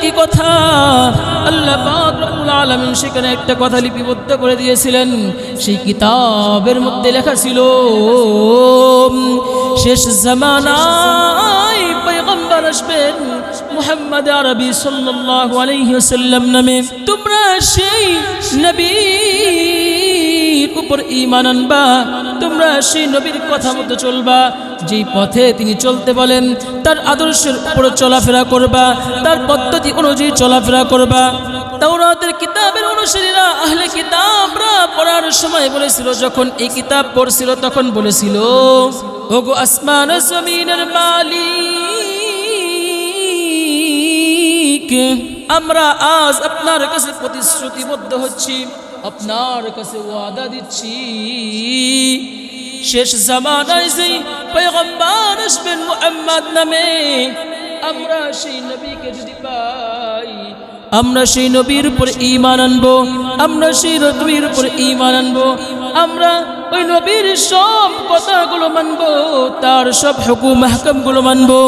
কি কথা। আল্লাহ পাক রব্বুল আলামিন সেখানে একটা কথা লিপিবদ্ধ করে দিয়েছিলেন। সেই কিতাবের মধ্যে লেখা ছিল, শেষ জামানায় পয়গম্বর আসবেন মুহাম্মদ আরবি সাল্লাল্লাহু আলাইহি ওয়াসাল্লাম নামে। তোমরা সেই নবীর উপর ঈমান আনবা, তোমরা সেই নবীর কথা মতো চলবা, যেই পথে তিনি চলতে বলেন তার আদর্শের উপর চলাফেরা করবা, তার পদ্ধতি অনুযায়ী চলাফেরা করবা। তাওরাতের কিতাবের অনুসারীরা আহলে কিতাবরা পড়ার সময় বলেছিল, যখন এই কিতাব পড়ছিল তখন বলেছিল, ওগো আসমান ও জমিনের মালিক, আমরা আজ আপনার কাছে প্রতিশ্রুতিবদ্ধ হচ্ছি, আপনার কাছে ওয়াদা দিচ্ছি, শেষ জামানায় যেই পয়গম্বর আসবেন মুহাম্মদ নামে, আমরা সেই নবীকে যদি পাই, আমরা সেই নবীর উপর ঈমান আনবো, আমরা সেই নবীর উপর ঈমান আনবো, আমরা ওই নবীর সব কথাগুলো মানবো, তার সব হুকুম আহকামগুলো মানবো,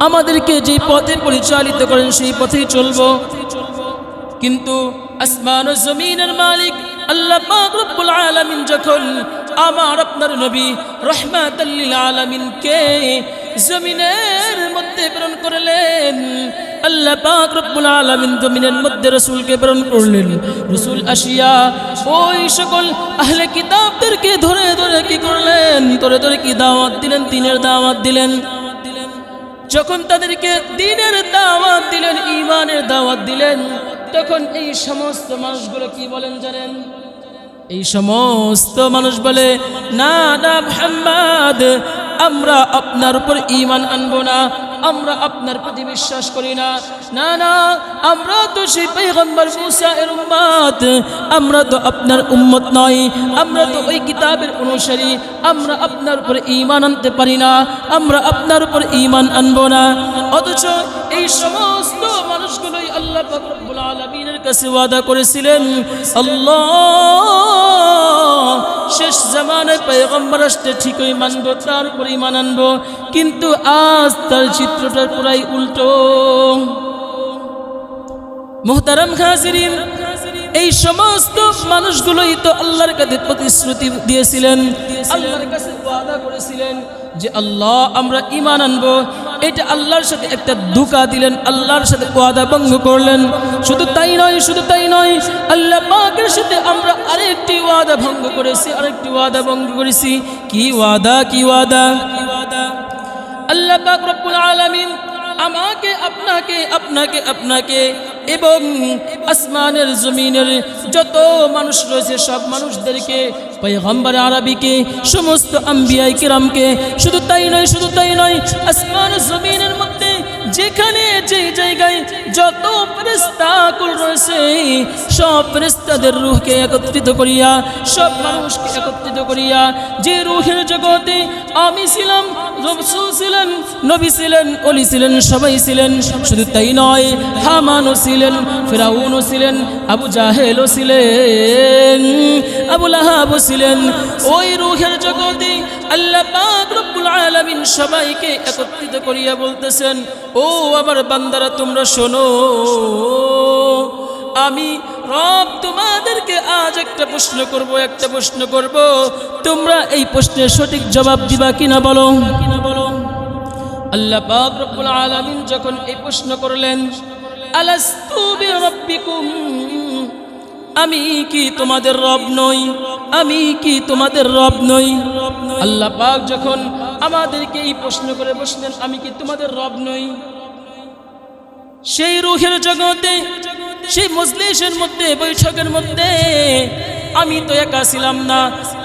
আমাদেরকে যে পথে পরিচালিত করেন সেই পথেই চলবো। কিন্তু আসমান ও জমিনের মালিক আল্লাহ পাক রব্বুল আলামিন যখন আমার আপনার নবী রাহমাতাল লিল আলামিনকে জমিনের মধ্যে প্রেরণ করলেন, আল্লাহ পাক রব্বুল আলামিন জমিনের মধ্যে রাসূলকে প্রেরণ করলেন। রাসূল আসিয়া ওই সকল আহলে কিতাবদেরকে ধরে ধরে কি করলেন, ধরে ধরে কি দাওয়াত দিলেন, দ্বীনের দাওয়াত দিলেন। যখন তাদেরকে দ্বীনের দাওয়াত দিলেন, ঈমানের দাওয়াত দিলেন, তখন এই সমস্ত মানুষগুলো কি বলেন জানেন? এই সমস্ত মানুষ বলে, না না মুহাম্মদ, আমরা আপনার উপর ঈমান আনবো না, আমরা আপনার প্রতি বিশ্বাস করি না, না না, আমরা তো সেই পয়গম্বর মুসা এর উম্মত, আমরা তো আপনার উম্মত নয়, আমরা তো ওই কিতাবের অনুসারী, আমরা আপনার উপর ঈমান আনতে পারি না, আমরা আপনার উপর ঈমান আনবো না। অথচ এই সমস্ত মানুষগুলোই আল্লাহ পাক রব্বুল আলামিনের কাছে ওয়াদা করেছিলেন, আল্লাহ শেষ জামানায় পয়গম্বর আসতে ঠিকই মানবো, তার উপর ঈমান আনবো। কিন্তু আজ তার চিত্রটা পুরাই উল্টো। মুহতারাম হাজিরিন, এই সমস্ত মানুষগুলোই তো আল্লাহর কাছে প্রতিশ্রুতি দিয়েছিলেন, আল্লাহর কাছে ওয়াদা করেছিলেন যে আল্লাহ আমরা ঈমান আনবো। এটা আল্লাহর সাথে একটা ধোঁকা দিলেন, আল্লাহর সাথে ওয়াদা ভঙ্গ করলেন। শুধু তাই নয়, শুধু তাই নয়, আল্লাহ পাকের সাথে আমরা আরেকটি ওয়াদা ভঙ্গ করেছি, আরেকটি ওয়াদা ভঙ্গ করেছি। কি ওয়াদা, কি ওয়াদা? আল্লাহ পাক রব্বুল আলামিন আমাকে, আপনাকে, আপনাকে, আপনাকে এবং আসমানের জমিনের যত মানুষ রয়েছে সব মানুষদেরকে, পয়গম্বর আরবিকে, সমস্ত আম্বিয়ায়ে কিরামকে, শুধু তাই নয়, শুধু তাই নয়, আসমান জমিনের মধ্যে যেখানে যে জায়গায় যত ফেরেশতাকুল রয়েছে সব ফেরেশতাদের রূহকে একত্রিত করিয়া, সব মানুষকে একত্রিত করিয়া, যে রূহের জগতে আমি ছিলাম, রাসূল ছিলেন, নবী ছিলেন, ওলি ছিলেন, সবাই ছিলেন। শুধু তাই নয়, হামানও ছিলেন, ফিরাউনও ছিলেন, আবু জাহেলও ছিলেন, আবু লাহাবও ছিলেন। ওই রূহের জগতে আল্লাহ পাক রব্বুল আলামিন সবাইকে একত্রিত করিয়া বলতেছেন, ও আমার বান্দারা তোমরা শোনো, আমি রব তোমাদেরকে আজ একটা প্রশ্ন করব, একটা প্রশ্ন করব, তোমরা এই প্রশ্নের সঠিক জবাব দিবা কিনা বলো। আল্লাহ পাক রব্বুল আলামিন যখন এই প্রশ্ন করলেন, আলাস্তু বিরাব্বিকুম, আমি কি তোমাদের রব নই, আমি কি তোমাদের রব নই? আল্লাহ পাক যখন আমাদেরকে এই প্রশ্ন করে বসলেন, আমি কি তোমাদের রব নই, সেই রূহের জগতে, সেই মজলিসের মধ্যে, বৈঠকের মধ্যে আমি তো একা ছিলাম না,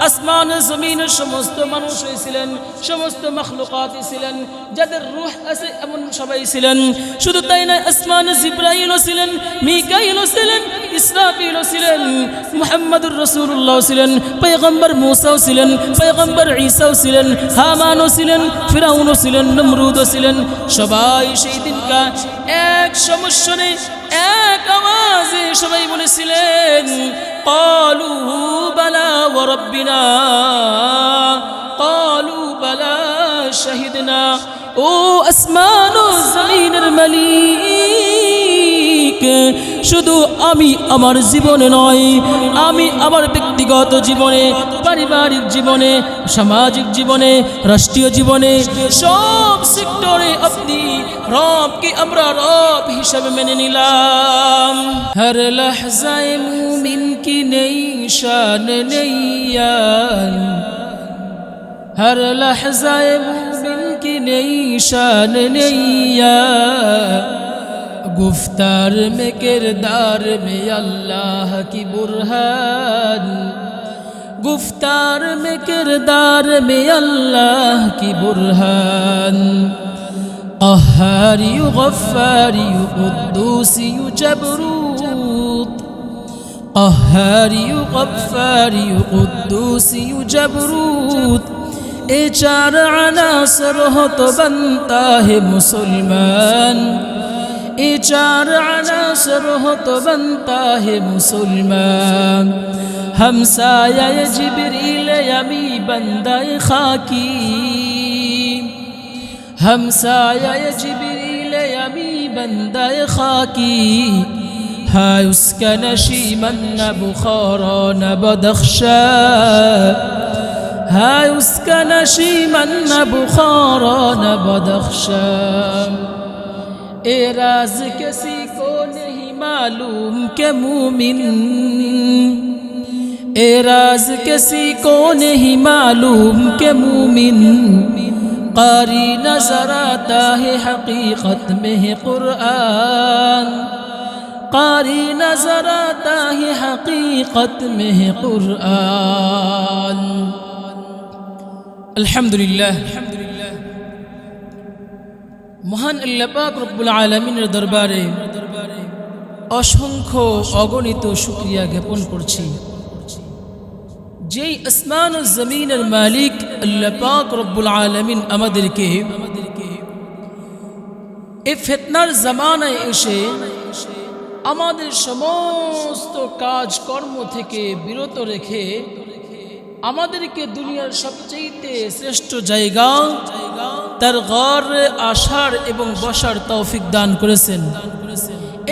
আসমান জমিনের সমস্ত মানুষ ছিলেন, সমস্ত মাখলুকাত ছিলেন, যাদের রূহ আছে এমন সবাই ছিলেন। শুধু তাই না, আসমান জিবরাইলও ছিলেন, মিকাইলও ছিলেন, ইসরাফিলও ছিলেন, মুহাম্মদুর রাসূলুল্লাহ ছিলেন, পয়গম্বর মুসাও ছিলেন, পয়গম্বর ঈসাও ছিলেন, হামানও ছিলেন, ফিরাউনও ছিলেন, নমরুদও ছিলেন। সবাই সেই দিনকা এক সমস্বরে, এক আওয়াজে সবাই বলেছিলেন, ক্বালু বালা ওয়া রাব্বিনা, ক্বালু বালা শাহিদনা। ও আসমান ও জমিনের মালিক, শুধু আমি আমার জীবনে নয়, আমি আমার ব্যক্তিগত জীবনে, পারিবারিক জীবনে, সামাজিক জীবনে, রাষ্ট্রীয় জীবনে, সব সেক্টরে আপনি রবকে আমরা রব হিসাবে মেনে নিলাম। হর লহজায়ে মুমিন কি নেই শান নেইয়ান, हर लहज़ाए मुमिन की नई शान नैया, गुफ्तार में किरदार में अल्लाह की बुरहान, गुफ्तार में किरदार में अल्लाह की बुरहान, क़हारी गफ़्फ़ारी क़ुद्दूसी जबरूत, क़हारी गफ़्फ़ारी क़ुद्दूसी जबरूत, ए चार अनासर हो तो बनता है मुसलमान, ए चार अनासर हो तो बनता है मुसलमान। हमसाया जिब्रील यमी बंदाए खाकी, हमसाया जिब्रील यमी बंदाए खाकी, है उसका नशीमन न बुखारा न बदख्शा, है उसका नशीमन न बुखारा न बदख्शा। ए राज किसी को नहीं मालूम के मुमिन, ए राज किसी को नहीं मालूम के मुमिन, कारी नजर आता है हकीकत में है कुरान, कारी नजर आता है हकीकत में है कुरान। अल्हम्दुलिल्लाह, মহান আল্লাহ পাক রব্বুল আলামিনের দরবারে অসংখ্য অগণিত শুকরিয়া জ্ঞাপন করছি, যেই আসমান ও জমিনের মালিক আল্লাহ পাক রব্বুল আলামিন আমাদেরকে এই ফিতনার জামানায় এসে আমাদের সমস্ত কাজকর্ম থেকে বিরত রেখে আমাদেরকে দুনিয়ার সবচেয়ে শ্রেষ্ঠ জায়গা তার ঘরে আসার এবং বসার তৌফিক দান করেছেন,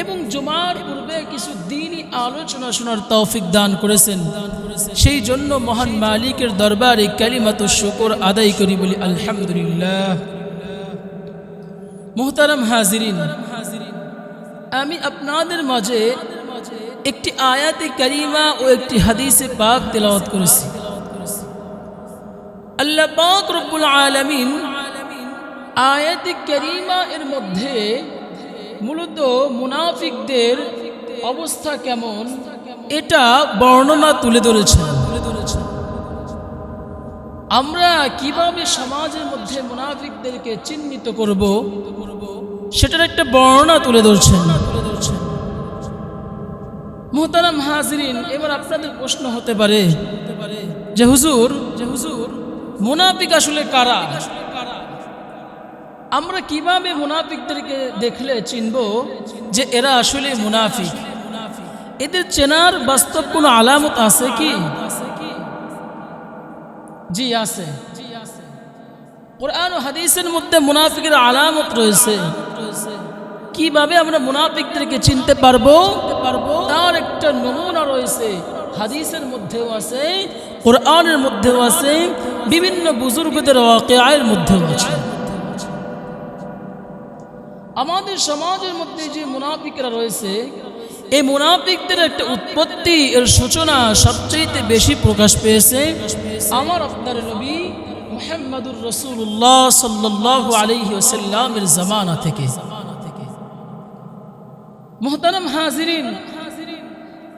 এবং জুমার পূর্বে কিছু দ্বীনি আলোচনা শোনার তৌফিক দান করেছেন। সেই জন্য মহান মালিকের দরবারে কালিমাতুশ শুকর আদায় করি, বলি আলহামদুলিল্লাহ। মুহতারাম হাজিরিন, আমি আপনাদের মাঝে একটি আয়াতে কারিমা ও একটি হাদিসে পাক তেলাওয়াত করেছি। আল্লাহ পাক রব্বুল আলামিন আয়াতে কারিমা এর মধ্যে মূলত মুনাফিকদের অবস্থা কেমন এটা বর্ণনা তুলে ধরেছেন। আমরা কিভাবে সমাজের মধ্যে মুনাফিকদেরকে চিহ্নিত করব সেটার একটা বর্ণনা তুলে ধরছেন। মুহতারাম হাজিরিন, এবার আপনাদের প্রশ্ন হতে পারে যে হুজুর মুনাফিক আসলে কারা? আমরা কিভাবে মুনাফিকদেরকে দেখলে চিনব যে এরা আসলে মুনাফিক? এদের চেনার বাস্তব কোনো আলামত আছে কি? জি আছে। কোরআন ও হাদিসের মধ্যে মুনাফিকের আলামত রয়েছে। কিভাবে আমরা মুনাফিকদেরকে চিনতে পারবো তার একটা নমুনা রয়েছে। হাদিসের মধ্যেও আছে, কোরআনের মধ্যেও আছে, বিভিন্ন বুজুর্গদের ওয়াকিয়ার মধ্যেও আছে। আমাদের সমাজের মধ্যে যে মুনাফিকরা রয়েছে, এই মুনাফিকদের একটা উৎপত্তি, এর সূচনা সবচেয়ে বেশি প্রকাশ পেয়েছে আমার আপনার নবী মুহাম্মদুর রাসূলুল্লাহ সাল্লাল্লাহু আলাইহি ওয়াসাল্লামের জামানা থেকে। মুহতারাম হাজিরিন,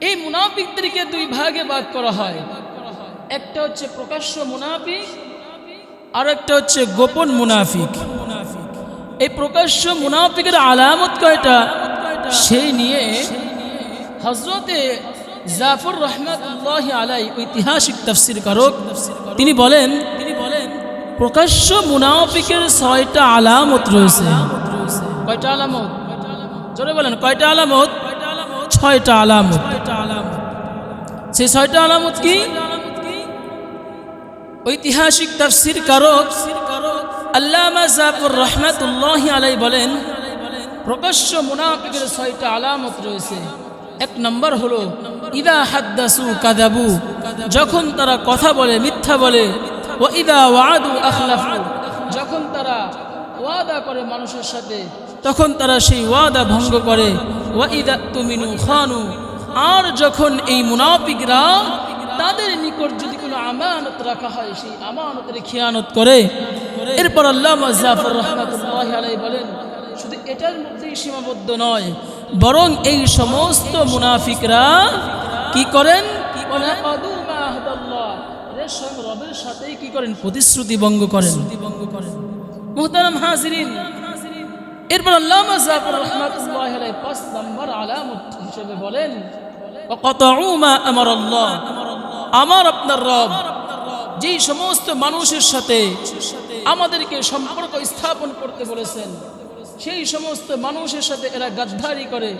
এই মুনাফিকদেরকে দুই ভাগে ভাগ করা হয়। একটা হচ্ছে প্রকাশ্য মুনাফিক, আর একটা হচ্ছে গোপন মুনাফিক। এই প্রকাশ্য মুনাফিকের আলামত কয়টা সেই নিয়ে হযরতে জাফর রহমাতুল্লাহি আলাইহি ঐতিহাসিক তাফসীর কারক তিনি বলেন প্রকাশ্য মুনাফিকের 6টা আলামত রয়েছে। কয়টা আলামত? জোরে বলেন, কয়টা আলামত? 6টা আলামত। সেই 6টা আলামত কি? ঐতিহাসিক তাফসীর কারক আল্লামা জাফর রহমাতুল্লাহি আলাইহি বলেন প্রকাশ্য মুনাফিকের 6টা আলামত রয়েছে। এক নম্বর হলো ইদা হাদ্দাসু কাযাবু, যখন তারা কথা বলে মিথ্যা বলে। ওয়া ইদা ওয়াদু আখলাফু, যখন তারা ওয়াদা করে মানুষের সাথে তখন তারা সেই ওয়াদা ভঙ্গ করে। ওয়া ইদা তুমিনু খানু, আর যখন এই মুনাফিকরা তাদের নিকট যদি কোনো আমানত রাখা হয় সেই আমানতের খিয়ানত করে। এরপর আল্লামা জাফর রাহমাতুল্লাহি আলাইহি বলেন শুধু এটার মধ্যেই সীমাবদ্ধ নয়, বরং এই সমস্ত মুনাফিকরা কি করেন, স্বয়ং রবের সাথেই কি করেন, প্রতিশ্রুতি ভঙ্গ করেন। মুহতারাম হাজিরিন, এরপর আল্লামা জাফর রাহমাতুল্লাহি আলাইহি 5 নম্বর আলামত হিসেবে বলেন ওয়াকাতাউ মা আমারাল্লাহ, আমার আপনার রব যেই সমস্ত মানুষের সাথে আমাদেরকে সম্পর্ক স্থাপন করতে বলেছেন সেই সমস্ত মানুষের সাথে এরা গাদ্দারি করে।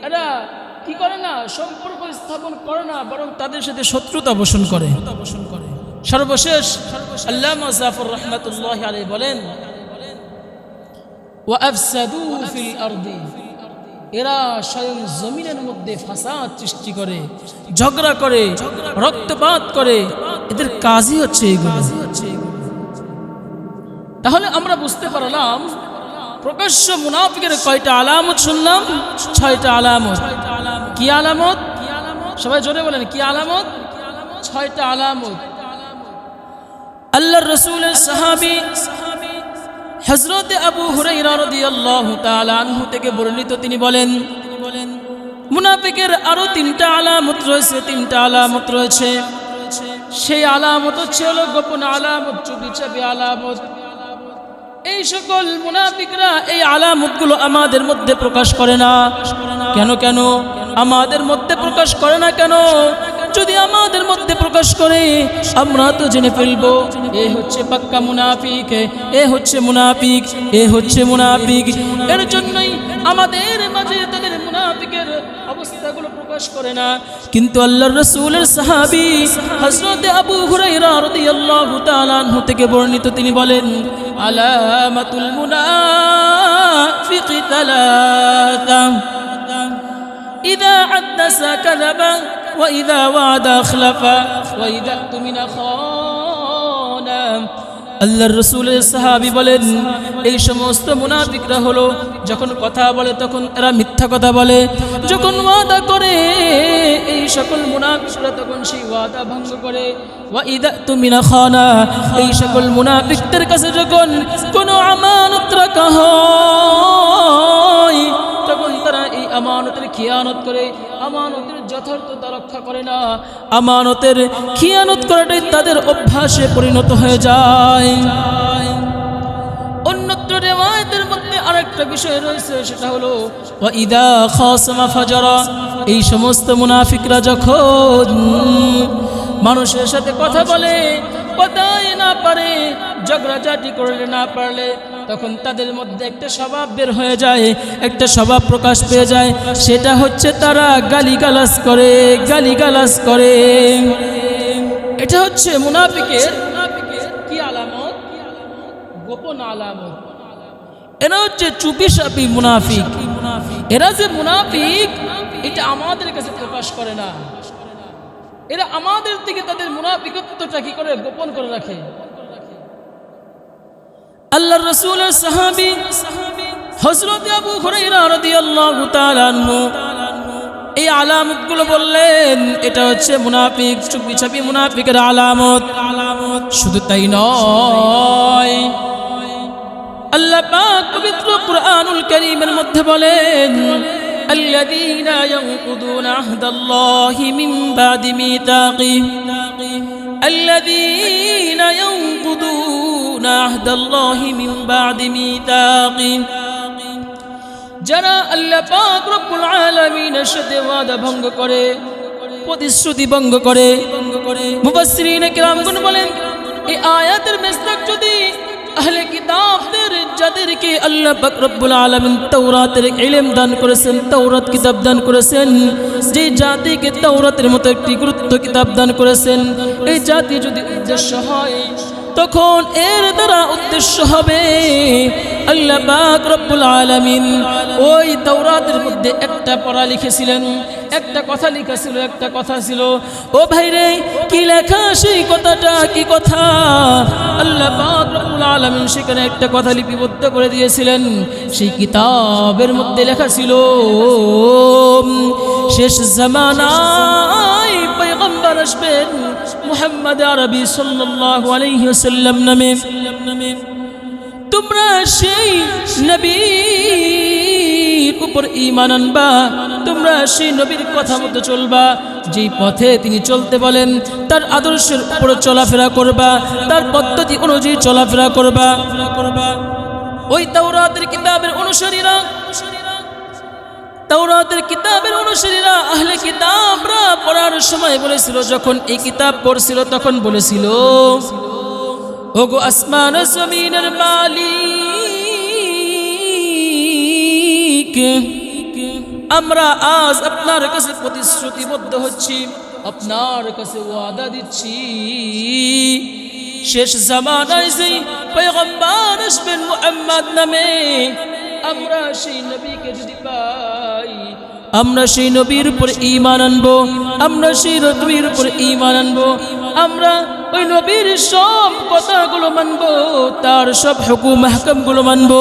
এরা কি করে না, সম্পর্ক স্থাপন করে না, বরং তাদের সাথে শত্রুতা পোষণ করে। সর্বশেষ আল্লামা জাফর রাহমাতুল্লাহি আলাইহি বলেন ওয়া আফসাদু ফিল আরদি, এরা স্বয়ং জমিনের মধ্যে ফাসাদ সৃষ্টি করে, ঝগড়া করে, রক্তপাত করে, এদের কাজই হচ্ছে এগুলো। তাহলে আমরা বুঝতে পারলাম প্রকাশ্য মুনাফিকের কয়টা আলামত শুনলাম, 6টা আলামত। কি আলামত? সবাই জোরে বলেন কি আলামত? 6টা আলামত। আল্লাহর রাসূলের সাহাবী হযরত আবু হুরায়রা রাদিয়াল্লাহু তাআলা আনহু থেকে বর্ণিত, তিনি বলেন মুনাফিকের আরো 3টা আলামত রয়েছে, 3টা আলামত রয়েছে। সেই আলামত হচ্ছে হলো গোপন আলামত, চুপিচাপি আলামত। এই সকল মুনাফিকরা এই আলামতগুলো আমাদের মধ্যে প্রকাশ করে না। কেন কেন আমাদের মধ্যে প্রকাশ করে না কেন? যদি আমাদের মধ্যে প্রকাশ করে আমরা তো জেনে ফেলবো এ হচ্ছে পাক্কা মুনাফিক, এ হচ্ছে মুনাফিক, এ হচ্ছে মুনাফিক। এর জন্যই আমাদের মাঝে তাদের মুনাফিকের অবস্থাগুলো প্রকাশ করে না। কিন্তু আল্লাহর রাসূলের সাহাবী হযরত আবু হুরায়রা রাদিয়াল্লাহু তাআলা আনহু থেকে বর্ণিত, তিনি বলেন আলামাতুল মুনাফিকি তালাতা ইযা হাদাসা কাযাবা ওয়া ইযা ওয়াদা আখলাফা ওয়া ইযা তুমিনা খানা। আল্লাহর রাসূলের সাহাবী বলেন এই সমস্ত মুনাফিকরা হলো যখন কথা বলে তখন এরা মিথ্যা কথা বলে, যখন ওয়াদা করে এই সকল মুনাফিকরা তখন সেই ওয়াদা ভঙ্গ করে। ওয়া ইযা তুমিনা খানা, এই সকল মুনাফিকদের কাছে যখন কোনো আমানত রাখা হয় তখন তারা এই আমানতের খিয়ানত করে, আমানতের যথার্থতা রক্ষা করে না। আমানতের খিয়ানত করাটাই তাদের অভ্যাসে পরিণত হয়ে যায়। অন্যত্র রিওয়ায়াতের মধ্যে আরেকটা বিষয় রয়েছে, সেটা হলো ওয়া ইযা খাসামা ফাজারা, এই সমস্ত মুনাফিকরা যখন মানুষের সাথে কথা বলে, কথাই না পারে, ঝগড়াঝাটি করলে না পারলে তখন তাদের মধ্যে একটা স্বভাব বের হয়ে যায়, একটা স্বভাব প্রকাশ পেয়ে যায়। সেটা হচ্ছে তারা গালিগালাজ করে, গালিগালাজ করে। এটা হচ্ছে মুনাফিকের কি আলামত? গোপন আলামত। এরা হচ্ছে চুপিসাপি মুনাফিক। এরা যে মুনাফিক এটা আমাদের কাছে প্রকাশ করে না, এরা আমাদের থেকে তাদের মুনাফিকত্বটা কি করে গোপন করে রাখে। আল্লাহর রাসূলের সাহাবী হযরত আবু হুরায়রা রাদিয়াল্লাহু তাআলা আনহু এই আলামতগুলো বললেন এটা হচ্ছে মুনাফিক, চুপিচাপি মুনাফিকের আলামত। শুধু তাই নয়, আল্লাহ পাক পবিত্র কুরআনুল কারীমের মধ্যে বলেন আল্লাযীনা ইয়ানকুদুনা আহদাল্লাহি মিন বাদি মিতাকিহি, আল্লাযীনা ইয়ানকুদুনা আহদাল্লাহি মিন বাদি মিতাকিহি, যারা আল্লাহ পাক রব্বুল আলামিনের সাথে ওয়াদা ভঙ্গ করে, প্রতিশ্রুতি ভঙ্গ করে। মুফাসসিরিন কিরামগণ বলেন এই আয়াতের মিসদাক যদি আহলে কিতাবদের, যাদেরকে আল্লাহ পাক রব্বুল আলামিন তাওরাতের ইলম দান করেছেন, তাওরাত কিতাব দান করেছেন, যে জাতিকে তাওরাতের মতো একটি গুরুত্ব কিতাব দান করেছেন, এই জাতি যদি উদ্দেশ্য হয় তখন এর দ্বারা উদ্দেশ্য হবে আল্লাহ পাক রব্বুল আলামিন ওই তাওরাতের মধ্যে একটা পড়া লিখেছিলেন, একটা কথা লিখেছিল, একটা কথা ছিল। ও ভাইরে, কি লেখা সেই কথাটা কি কথা? আল্লাহ পাক রব্বুল আলামিন সেখানে একটা কথা লিপিবদ্ধ করে দিয়েছিলেন। সেই কিতাবের মধ্যে লেখা ছিল শেষ জামানায় পয়গম্বর আসবেন মুহাম্মদ আরবি সাল্লাল্লাহু আলাইহি ওয়াসাল্লাম নামে। তোমরা সেই নবীর উপর ঈমান আনবা, তোমরা সেই নবীর কথা মতো চলবা, যেই পথে তিনি চলতে বলেন তার আদর্শের উপর চলাফেরা করবা, তার পদ্ধতি অনুযায়ী চলাফেরা করবা। ওই তাওরাতের কিতাবের অনুসারীরা, তাওরাতের কিতাবের অনুসারীরা আহলে কিতাবরা পড়ার সময় বলেছিল, যখন এই কিতাব পড়ছিল তখন বলেছিল, ওগো আসমান জমিনের মালিক, আমরা আজ আপনার কাছে প্রতিশ্রুতিবদ্ধ হচ্ছি, আপনার কাছে ওয়াদা দিচ্ছি, শেষ জামানায় যেই পয়গম্বর আসবেন মুহাম্মদ নামে, আমরা সেই নবীকে যদি পাই, আমরা সেই নবীর উপর ঈমান আনবো, আমরা সেই নবীর উপর ঈমান আনবো, আমরা ওই নবীর সব কথাগুলো মানবো, তার সব হুকুম আহকামগুলো মানবো,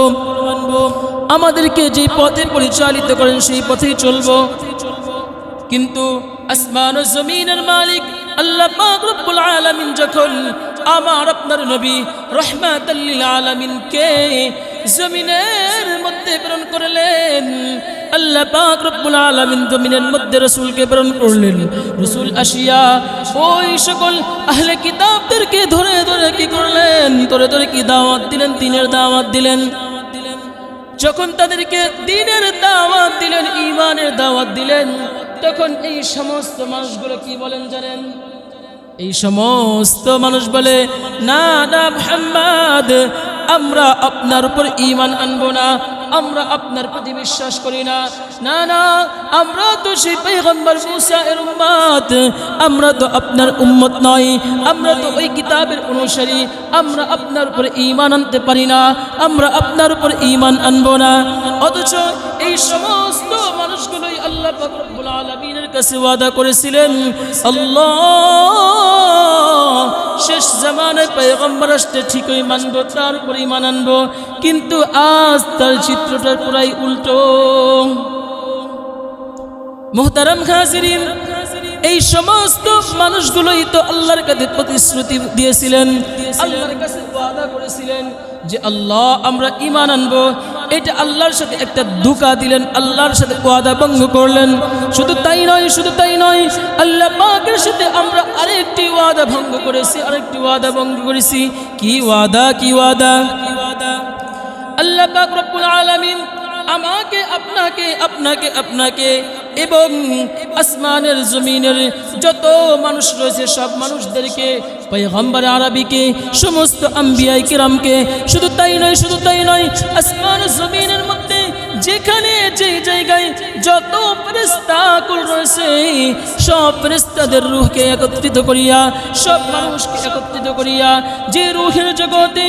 আমাদেরকে যে পথে পরিচালিত করেন সেই পথেই চলবো। কিন্তু আসমান ও জমিনের মালিক আল্লাহ পাক রব্বুল আলামিন যখন আমার আপনার নবী রাহমাতাল লিল আলামিনকে জমিনের মধ্যে প্রেরণ করলেন, আল্লাহ পাক রব্বুল আলামিন জমিনের মধ্যে রাসূলকে প্রেরণ করলেন। রাসূল আসিয়া ওই সকল আহলে কিতাবদেরকে ধরে ধরে কি করলেন? ধরে ধরে কি দাওয়াত দিলেন? দ্বীনের দাওয়াত দিলেন। যখন তাদেরকে দ্বীনের দাওয়াত দিলেন, ঈমানের দাওয়াত দিলেন, তখন এই সমস্ত মানুষগুলো কি বলেন জানেন? এই সমস্ত মানুষ বলে, না না মুহাম্মদ, আমরা আপনার উপর ঈমান আনবো না, আমরা আপনার প্রতি বিশ্বাস করি না, না না, আমরা তো সেই পয়গম্বর মুসা এর উম্মত, আমরা তো আপনার উম্মত নই, আমরা তো ওই কিতাবের অনুসারী, আমরা আপনার উপর ঈমান আনতে পারি না, আমরা আপনার উপর ঈমান আনবো না। অথচ এই সমস্ত মানুষগুলোই আল্লাহ পাক রব্বুল আলামিনের কাছে ওয়াদা করেছিলেন, আল্লাহ শেষ জামানায় পয়গম্বর আসতে ঠিকই মানবো, তার উপর ঈমান আনবো। কিন্তু আজ তার চিত্রটা পুরাই উল্টো। মুহতারাম হাজিরিন, এই সমস্ত মানুষগুলোই তো আল্লাহর কাছে প্রতিশ্রুতি দিয়েছিলেন, আল্লাহর কাছে ওয়াদা করেছিলেন যে আল্লাহ আমরা ঈমান আনবো। এটা আল্লাহর সাথে একটা ধোঁকা দিলেন, আল্লাহর সাথে ওয়াদা ভঙ্গ করলেন। শুধু তাই নয়, শুধু তাই নয়, আল্লাহ পাকের সাথে আমরা আরেকটি ওয়াদা ভঙ্গ করেছি, আরেকটি ওয়াদা ভঙ্গ করেছি। কি ওয়াদা? কি ওয়াদা? আল্লাহ পাক রব্বুল আলামিন আমাকে, আপনাকে, আপনাকে, আপনাকে এবং আসমানের জমিনের যত মানুষ রয়েছে সব মানুষদেরকে, পয়গম্বর আরবিকে, সমস্ত আম্বিয়া কিরামকে, শুধু তাই নয়, শুধু তাই নয়, আসমান জমিনের মধ্যে যেখানে যে জায়গায় যত ফেরেশতাকুল রয়েছে সব ফেরেশতাদের রূহকে একত্রিত করিয়া, সব মানুষকে একত্রিত করিয়া, যে রূহের জগতে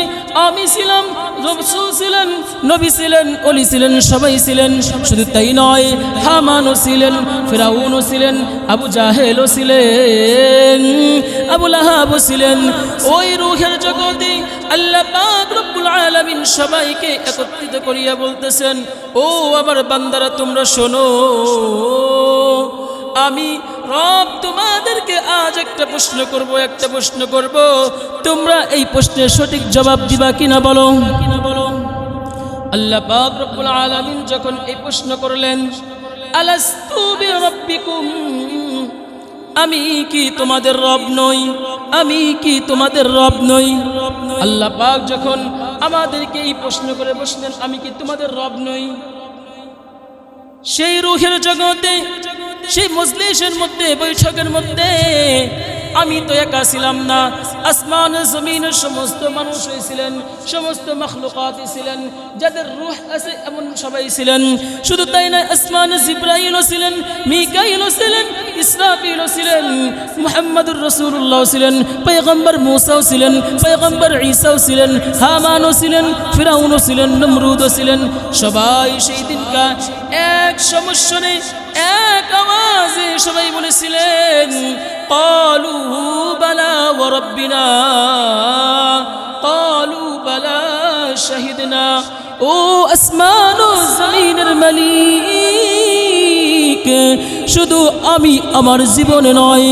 আমি ছিলাম, রাসূল ছিলেন, নবী ছিলেন, ওলি ছিলেন, সবাই ছিলেন। শুধু তাই নয়, হামানও ছিলেন, ফিরাউনও ছিলেন, আবু জাহেলও ছিলেন, আবু লাহাবও ছিলেন। ওই রূহের জগতে আল্লাহ পাক রব্বুল আলামিন সবাইকে একত্রিত করিয়া বলতেছেন, ও আমার বান্দারা তোমরা শোনো, আমি রব তোমাদেরকে আজ একটা প্রশ্ন করব, একটা প্রশ্ন করব, তোমরা এই প্রশ্নের সঠিক জবাব দিবা কিনা বলো। আল্লাহ পাক রব্বুল আলামিন যখন এই প্রশ্ন করলেন, আলাস্তু বিরাব্বিকুম, আমি কি তোমাদের রব নই? আমি কি তোমাদের রব নই? আল্লাহ পাক যখন আমাদেরকে এই প্রশ্ন করে বসলেন, আমি কি তোমাদের রব নই? সেই রূহের জগতে, সেই মজলিসের মধ্যে, বৈঠকের মধ্যে আমি তো একা ছিলাম না, আসমান জমিনের সমস্ত মানুষ হয়েছিলেন, সমস্ত মখলুকাত ছিলেন, যাদের রূহ আছে এমন সবাই ছিলেন। শুধু তাই না, আসমানে জিবরাইলও ছিলেন, মিকাইলও ছিলেন, ইসরাফিলও ছিলেন, মুহাম্মদুর রাসূলুল্লাহ ছিলেন, পয়গম্বর মূসাও ছিলেন, পয়গম্বর ঈসাও ছিলেন, হামানও ছিলেন, ফিরাউনও ছিলেন, নমরুদও ছিলেন। সবাই সেই দিনকা এক সমস্বরে এক আওয়াজে সবাই বলেছিলেন, ক্বালু বালা ওয়া রাব্বিনা, ক্বালু বালা শাহিদনা। ও আসমান ও জমিনের মালিক, শুধু আমি আমার জীবনে নয়,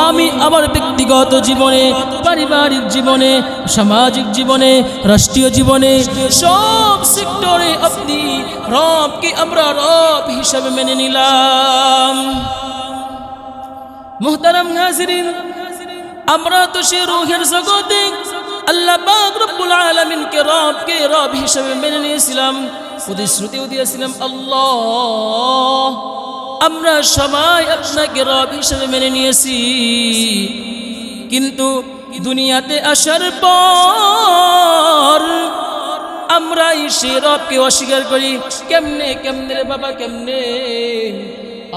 আমি আমার ব্যক্তিগত জীবনে, পারিবারিক জীবনে, সামাজিক জীবনে, রাষ্ট্রীয় জীবনে, সব সেক্টরে আপনি রবকে আমরা রব হিসাবে মেনে নিলাম। মুহতারাম হাজিরিন, আমরা তো সে রূহের জগতে আল্লাহ পাক রব্বুল আলামিনকে রব হিসাবে মেনে নিয়েছিলাম, প্রতিশ্রুতিও দিয়েছিলাম, আল্লাহ আমরা সবাই আপনাকে রব হিসাবে মেনে নিয়েছি। কিন্তু দুনিয়াতে আসার পর আমরা সে রবকে অস্বীকার করি। কেমনে কেমনে রে বাবা, কেমনে?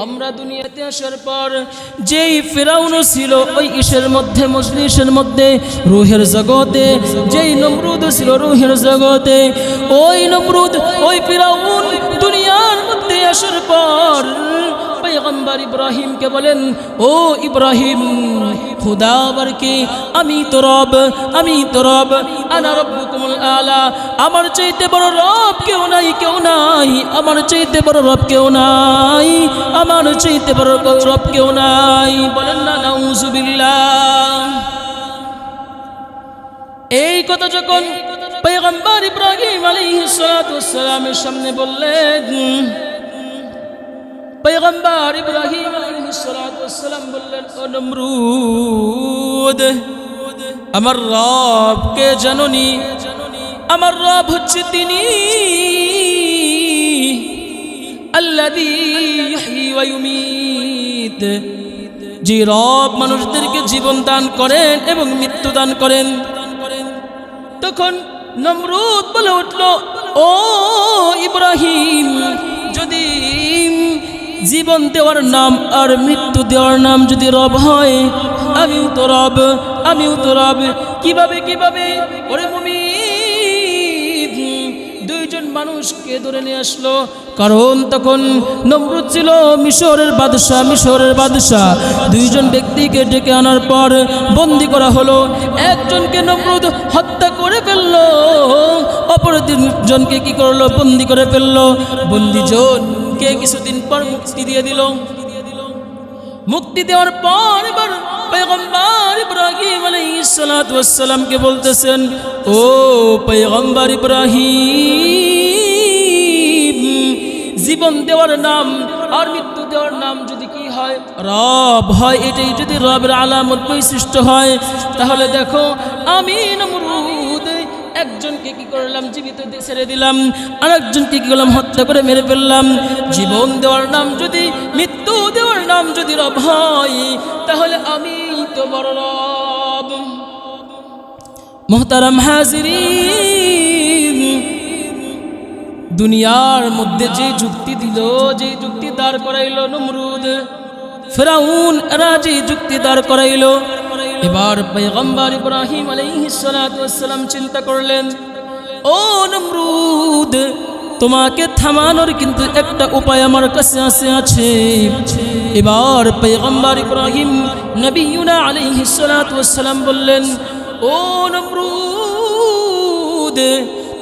আমরা দুনিয়াতে আসার পর যেই ফিরাউন ছিল ওই ইসের মধ্যে, মজলিসের মধ্যে, রূহের জগতে, যেই নমরুদ ছিল রূহের জগতে, ওই নমরুদ, ওই ফিরাউন দুনিয়ার মধ্যে আসার পর পয়গম্বর ইব্রাহিমকে বলেন, ও ইব্রাহিম, খুদা বরকে আমি তো রব, আমি তো রব, আনা রব্বুকুমুল আলা, আমার চাইতে বড় রব কেউ নাই, কেউ নাই, আমার চাইতে বড় রব কেউ নাই, আমার চাইতে বড় রব কেউ নাই। বলেন না নাউজুবিল্লাহ। এই কথা যখন পয়গম্বর ইব্রাহিম আলাইহিস সালাতু ওয়াস সালামের সামনে বললেন, পয়গম্বর ইব্রাহিম আলাইহিস সালাতু ওয়াস সালাম বললেন, ও নমরুদ, আমার রবকে জানোনি? আমার রব হচ্ছে তিনি আল্লাযী ইহয়ী ওয়া ইউমীত, যে রব মানুষদেরকে জীবন দান করেন এবং মৃত্যু দান করেন। তখন নমরুদ বলে উঠল, ও ইব্রাহিম, যদি জীবন দেওয়ার নাম আর মৃত্যু দেওয়ার নাম যদি রব হয়, আমিও তো রব, আমিও তো রব। কিভাবে কিভাবে? ওরে মুমিন, দুইজন মানুষকে ধরে নিয়ে আসলো, কারণ তখন নমরুদ ছিল মিশরের বাদশা, মিশরের বাদশা। দুইজন ব্যক্তিকে ডেকে আনার পর বন্দী করা হলো। একজনকে নমরুদ হত্যা করে ফেললো, অপর তিনজনকে কি করলো? বন্দী করে ফেললো। বন্দীজনকে কিছুদিন পর মুক্তি দিয়ে দিল। মুক্তি দেওয়ার পর এবার পয়গম্বর ইব্রাহিম আলাইহিস সালাতু ওয়াস সালামকে বলতেছেন, ও পয়গম্বর ইব্রাহিম, জীবন দেওয়ার নাম আর মৃত্যু দেওয়ার নাম যদি কি হয়? রব হয়। এটাই যদি রবের আলামত বৈশিষ্ট্য হয়, তাহলে দেখো আমি নমরুদ একজনকে কি করলাম? জীবিত ছেড়ে দিলাম, আর একজনকে কি করলাম? হত্যা করে মেরে ফেললাম। জীবন দেওয়ার নাম যদি, মৃত্যু দেওয়ার নাম যদি রব হয়, তাহলে আমি তো বড় রব। মুহতারাম হাজিরিন, দুনিয়ার মধ্যে যে যুক্তি দিল, যে যুক্তি দাঁড় করাইল নমরুদ, ফিরাউন, এরা যে যুক্তি দাঁড় করাইল, এবার পয়গম্বর ইব্রাহিম আলাইহিস সালাতু ওয়াস সালাম চিন্তা করলেন, ও নমরুদ, তোমাকে থামানোর কিন্তু একটা উপায় আমার কাছে আছে। এবার পয়গম্বর ইব্রাহিম নবিয়ুনা আলাইহিস সালাতু ওয়াস সালাম বললেন, ও নমরুদ,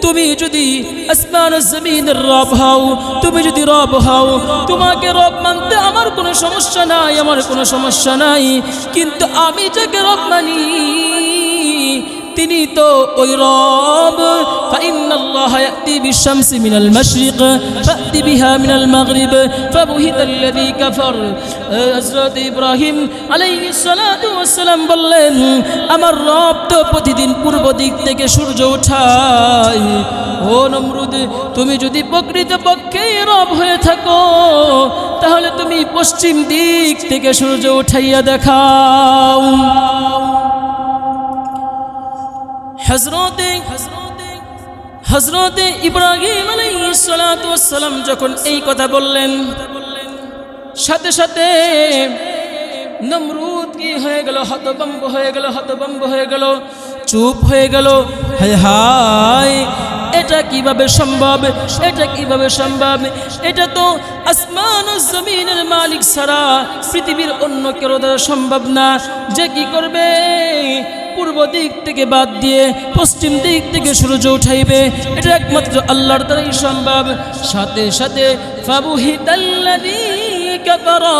তুমি যদি আসমান জমিনের রব হও, তুমি যদি রব হও, তোমাকে রব মানতে আমার কোনো সমস্যা নাই, আমার কোনো সমস্যা নাই। কিন্তু আমি যাকে রব মানি তিনি তো ওই রব। ফাইন্নাল্লাহা ইয়াতি বিশ-শামসি মিনাল মাশরিক ফাতি বিহা মিনাল মাগরিব ফাবুহিতাল্লাযী কাফার। হযরত ইব্রাহিম আলাইহিস সালাতু ওয়াস সালাম বললেন, আমার রব তো প্রতিদিন পূর্ব দিক থেকে সূর্য ওঠায়। ও নমরুদ, তুমি যদি প্রকৃতপক্ষে রব হয়ে থাকো, তাহলে তুমি পশ্চিম দিক থেকে সূর্য উঠাইয়া দেখাও। হযরতে ইব্রাহিম আলাইহিস সালাতু ওয়াস সালাম যখন এই কথা বললেন, সাথে সাথে নমরুদ কি হয়ে গেল, হতভম্ব হয়ে গেল, হতভম্ব হয়ে গেল, চুপ হয়ে গেল। হায় হায়, এটা কিভাবে সম্ভব, এটা কিভাবে সম্ভব? এটা তো আসমান ও জমিনের মালিক ছাড়া পৃথিবীর অন্য কেউ দ্বারা সম্ভব না। যে কি করবে? পূর্ব দিক থেকে বাদ দিয়ে পশ্চিম দিক থেকে সূর্য উঠাইবে, এটা একমাত্র আল্লাহর দ্বারাই সম্ভব। সাথে সাথে ফাবুহিতাল্লাযী কাফারা,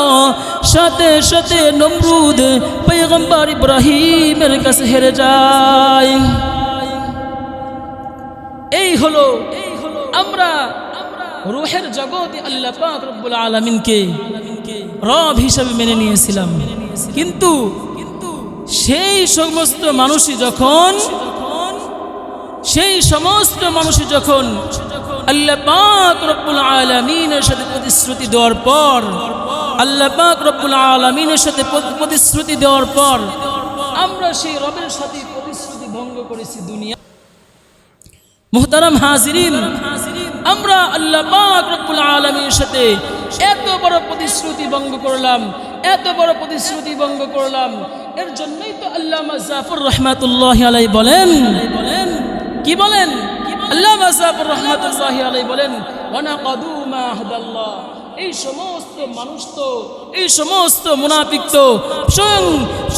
সাথে সাথে নমরুদ পয়গম্বর ইব্রাহিমের কাছে হেরে যায়। এই হলো আমরা রূহের জগতে আল্লাহ পাক রব্বুল আলামিনকে রব হিসাবে মেনে নিয়েছিলাম, কিন্তু সেই সমস্ত মানুষই যখন আল্লাহ পাক রব্বুল আলামিনের সাথে প্রতিশ্রুতি দেওয়ার পর, আল্লাহ পাক রব্বুল আলামিনের সাথে প্রতিশ্রুতি দেওয়ার পর আমরা সেই রবের সাথে প্রতিশ্রুতি ভঙ্গ করেছি দুনিয়া। মুহতারাম হাজিরিন, আমরা আল্লাহ পাক রব্বুল আলামিনের সাথে এত বড় প্রতিশ্রুতি ভঙ্গ করলাম, এত বড় প্রতিশ্রুতি ভঙ্গ করলাম। এর জন্যই তো আল্লামা জাফর রাহমাতুল্লাহি আলাইহি বলেন, কি বলেন? আল্লামা জাফর রাহমাতুল্লাহি আলাইহি বলেন, ওয়া নাকাদু মা আহদাল্লাহ। এই সমস্ত মানুষ তো, এই সমস্ত মুনাফিক তো স্বয়ং